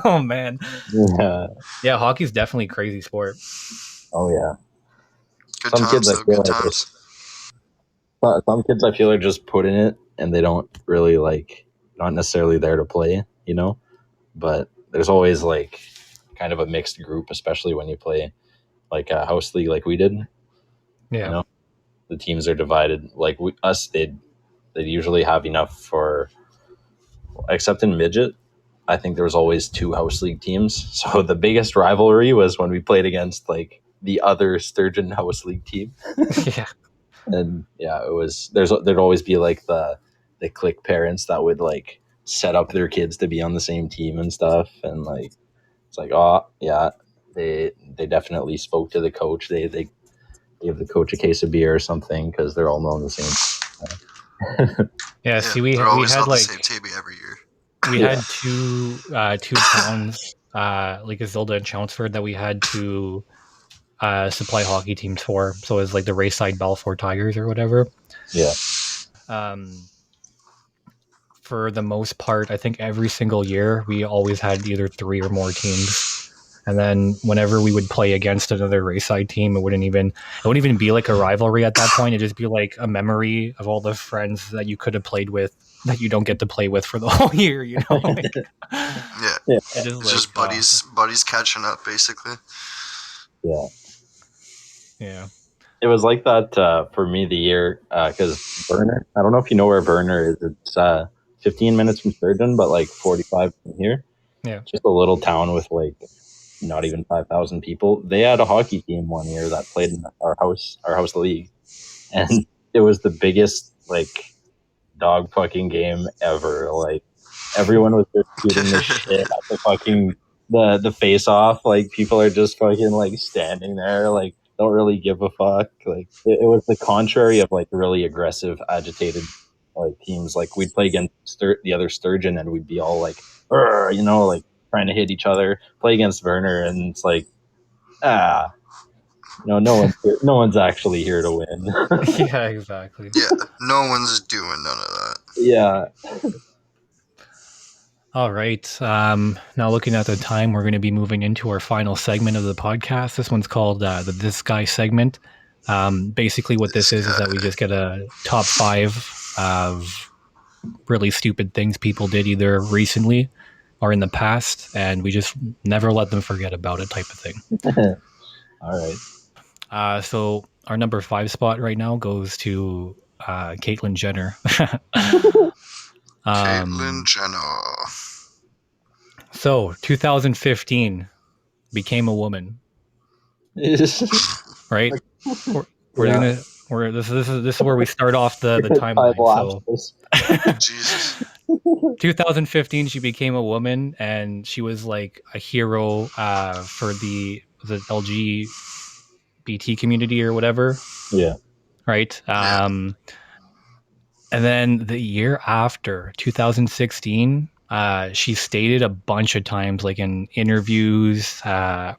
oh man, Yeah. yeah, hockey's definitely a crazy sport. Oh yeah. Good Some times, kids, I though. feel Good like times. Some kids I feel are just put in it and they don't really like, not necessarily there to play, you know. But there's always like kind of a mixed group, especially when you play like a house league like we did. Yeah. You know, the teams are divided. Like they'd usually have enough for, except in midget, I think there was always 2 house league teams. So the biggest rivalry was when we played against like the other Sturgeon house league team. Yeah. And yeah, it was, there'd always be like the clique parents that would like set up their kids to be on the same team and stuff. And like, it's like, oh yeah, they definitely spoke to the coach. They gave the coach a case of beer or something, because they're all on the same. Yeah, see, we they're always had on the like same table every year. we Yeah. had two towns, like Isilda and Chelmsford, that we had to supply hockey teams for. So it was like the Rayside Balfour Tigers or whatever. Yeah. For the most part, I think every single year we always had either 3 or more teams. And then whenever we would play against another Rayside team, it wouldn't even be like a rivalry at that point. It'd just be like a memory of all the friends that you could have played with that you don't get to play with for the whole year, you know? Like, Yeah. it is It's just buddies catching up, basically. Yeah. Yeah. It was like that for me the year, because Verner, I don't know if you know where Verner is. It's 15 minutes from Sturgeon, but like 45 from here. Yeah. Just a little town with like not even 5,000 people. They had a hockey team one year that played in our house league, and it was the biggest like dog fucking game ever. Like everyone was just shooting the shit at the fucking the face off. Like people are just fucking like standing there, like don't really give a fuck. Like it was the contrary of like really aggressive, agitated like teams. Like we'd play against the other Sturgeon, and we'd be all like, "Urgh," you know, like trying to hit each other. Play against Werner, and it's like, no one's actually here to win. Yeah, exactly. Yeah, no one's doing none of that. Yeah. All right. Now looking at the time, we're going to be moving into our final segment of the podcast. This one's called the This Guy segment. Basically what this is that we just get a top 5 of really stupid things people did either recently are in the past, and we just never let them forget about it, type of thing. All right. So our number 5 spot right now goes to Caitlyn Jenner. Caitlyn Jenner. So 2015 became a woman, right? This is where we start off the timeline. So Jesus. 2015, she became a woman, and she was like a hero for the LGBT community or whatever. Yeah. Right. And then the year after, 2016, she stated a bunch of times, like in interviews, on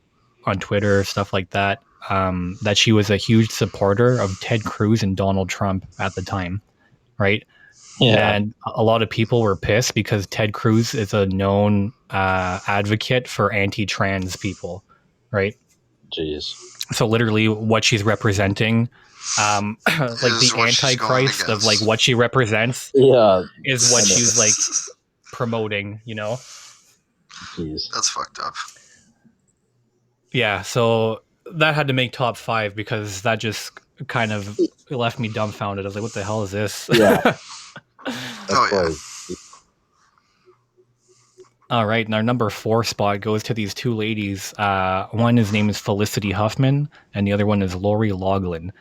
Twitter, stuff like that, that she was a huge supporter of Ted Cruz and Donald Trump at the time, right? Yeah. And a lot of people were pissed because Ted Cruz is a known advocate for anti-trans people, right? Jeez. So literally what she's representing, like the antichrist of like what she represents, is what she's like promoting, you know? Jeez. That's fucked up. Yeah, so that had to make top 5 because that just kind of left me dumbfounded. I was like, what the hell is this? Yeah. Yeah. All right, and our number 4 spot goes to these 2 ladies. One, his name is Felicity Huffman, and the other one is Lori Loughlin.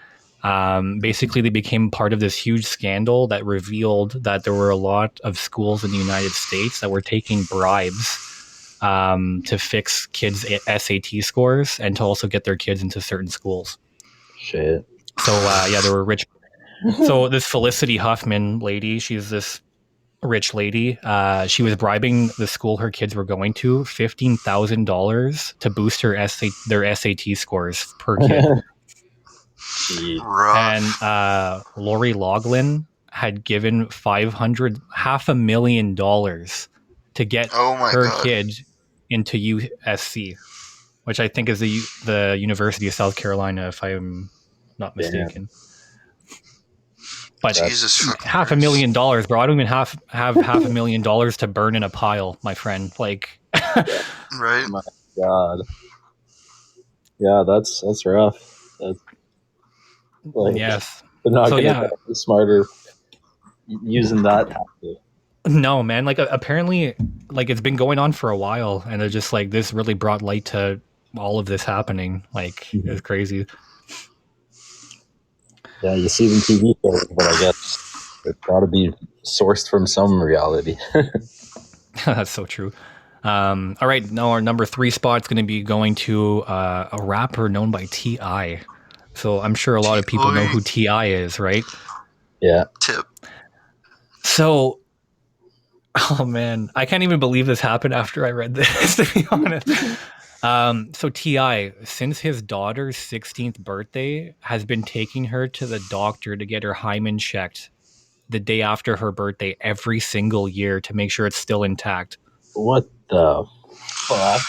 Basically, they became part of this huge scandal that revealed that there were a lot of schools in the United States that were taking bribes to fix kids' SAT scores and to also get their kids into certain schools. Shit. So, yeah, there were rich. So this Felicity Huffman lady, she's this rich lady. She was bribing the school her kids were going to $15,000 to boost their SAT scores per kid. And Lori Loughlin had given $500,000 to get her kid into USC, which I think is the University of South Carolina, if I'm not mistaken. But $500,000, bro. I don't even have $500,000 to burn in a pile, my friend. Like, right? Oh my God. Yeah, that's rough. Yes. They're not gonna be smarter using that tactic. No, man. Like, apparently, like it's been going on for a while, and they're just like this really brought light to all of this happening. Like, it's crazy. Yeah, you see them TV shows, but I guess it's got to be sourced from some reality. That's so true. All right, now our number 3 spot is going to be going to a rapper known by T.I. So I'm sure a lot of people know who T.I. is, right? Yeah. Tip. So, oh man, I can't even believe this happened after I read this, to be honest. So T.I., since his daughter's 16th birthday, has been taking her to the doctor to get her hymen checked the day after her birthday every single year to make sure it's still intact. What the fuck?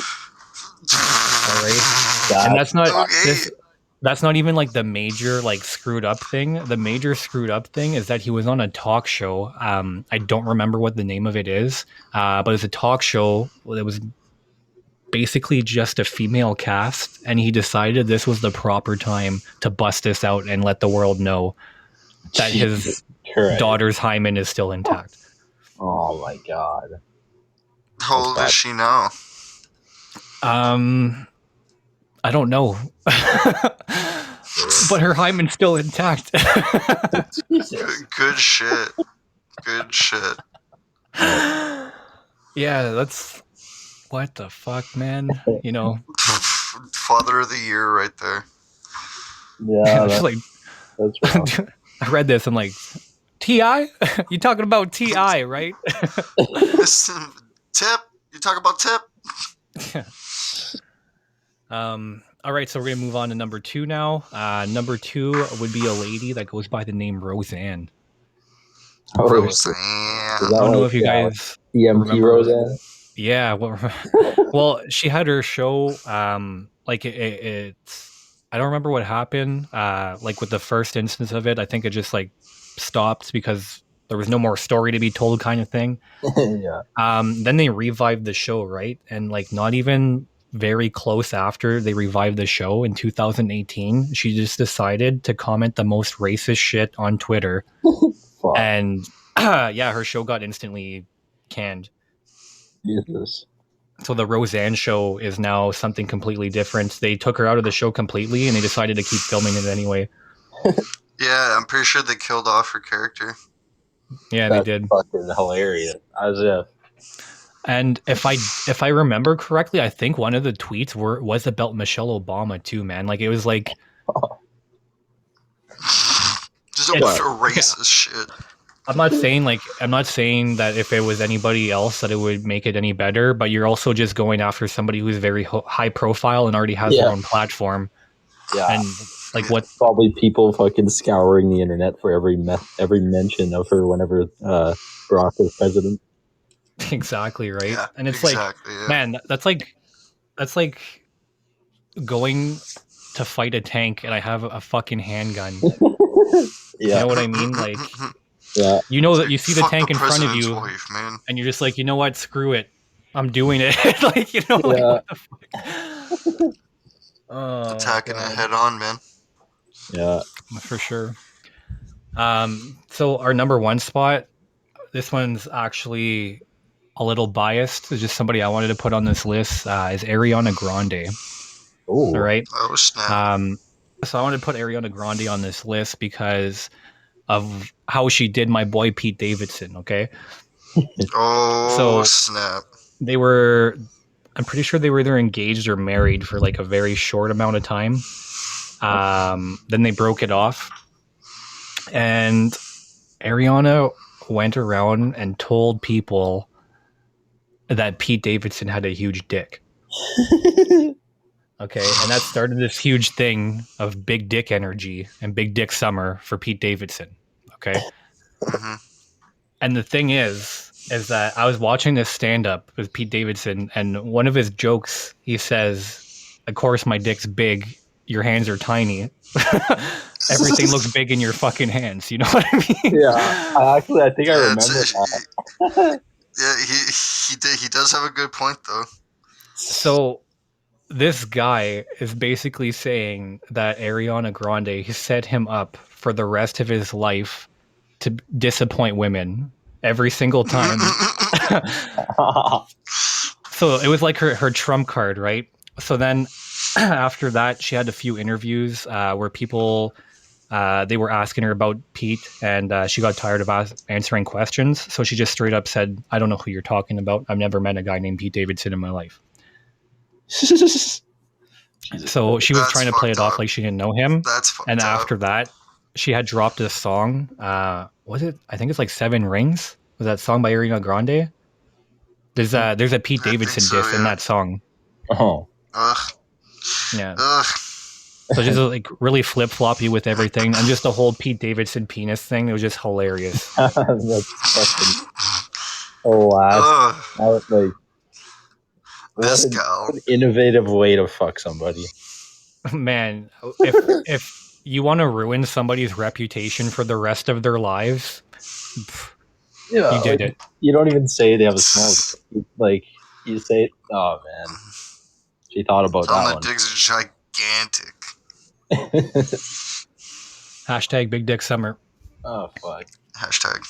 All right. And that's not even like the major like screwed up thing. The major screwed up thing is that he was on a talk show. I don't remember what the name of it is, but it's a talk show that was basically just a female cast, and he decided this was the proper time to bust this out and let the world know that his daughter's hymen is still intact. Oh my God. How old is she now? I don't know. But her hymen's still intact. Good shit. Good shit. Yeah, that's... What the fuck, man? You know? Father of the year right there. Yeah, that's wrong. I read this, I'm like, T.I.? You talking about T.I., right? Tip? You talking about Tip? All right, so we're going to move on to number 2 now. Number 2 would be a lady that goes by the name Roseanne. Roseanne. I don't know if you guys remember Roseanne. Yeah, well, she had her show. Like it's I don't remember what happened. Like with the first instance of it, I think it just like stopped because There was no more story to be told, kind of thing. Yeah. Then they revived the show, right? And like not even very close after they revived the show in 2018, she just decided to comment the most racist shit on Twitter. Fuck. And yeah, her show got instantly canned. Jesus. So the Roseanne show is now something completely different. They took her out of the show completely and they decided to keep filming it anyway. Yeah, I'm pretty sure they killed off her character. Yeah, That's they did. fucking hilarious. As if. And if I remember correctly, I think one of the tweets was about Michelle Obama too, man. Like it was like Just a bunch of racist shit. I'm not saying that if it was anybody else that it would make it any better, but you're also just going after somebody who's very high profile and already has their own platform. Yeah. And like what probably people fucking scouring the internet for every mention of her whenever Barack was president. Exactly, right? Yeah, and it's exactly, like, man, that's like going to fight a tank and I have a fucking handgun. Yeah. You know what I mean? Like, yeah. You know that you see the tank in front of you, wife, man. and you're just like, you know what? Screw it. I'm doing it. Like, you know, like, what the fuck? Attacking it head on, man. Yeah. For sure. So our number one spot, this one's actually a little biased. It's just somebody I wanted to put on this list, is Ariana Grande. Ooh. All right. Oh, snap. So I wanted to put Ariana Grande on this list because of how she did my boy Pete Davidson, okay? Oh, snap. I'm pretty sure they were either engaged or married for like a very short amount of time. Then they broke it off. And Ariana went around and told people that Pete Davidson had a huge dick. Okay, and that started this huge thing of big dick energy and big dick summer for Pete Davidson. Okay. Mm-hmm. And the thing is that I was watching this stand-up with Pete Davidson, and one of his jokes, he says, of course my dick's big, your hands are tiny. Everything looks big in your fucking hands. You know what I mean? Yeah, I think I remember that. Yeah, he does have a good point, though. So this guy is basically saying that Ariana Grande set him up for the rest of his life to disappoint women every single time. So it was like her trump card, right? So then after that, she had a few interviews where people, they were asking her about Pete, and she got tired of answering questions. So she just straight up said, I don't know who you're talking about. I've never met a guy named Pete Davidson in my life. So she was trying to play it off like she didn't know him. And after that, she had dropped a song. Was it? I think it's like 7 Rings. Was that song by Ariana Grande? There's a Pete Davidson diss in that song. Oh. Ugh. Yeah. Ugh. So just like really flip floppy with everything, and just the whole Pete Davidson penis thing. It was just hilarious. That's fucking. Oh wow! Like, this what girl. an innovative way to fuck somebody. Man, if you want to ruin somebody's reputation for the rest of their lives, yeah, you did it. You don't even say they have a small. Like you say, oh man, she thought about that one. Dick's gigantic. Hashtag Big Dick Summer. Oh fuck. Hashtag.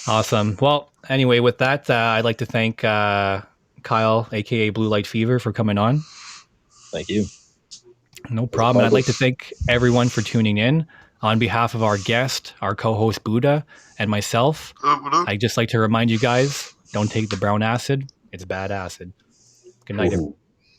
Awesome. Well, anyway, with that, I'd like to thank Kyle, aka Blue Light Fever, for coming on. Thank you. No problem. And I'd like to thank everyone for tuning in. On behalf of our guest, our co-host Buddah, and myself, I'd just like to remind you guys, don't take the brown acid. It's bad acid. Good night, everyone.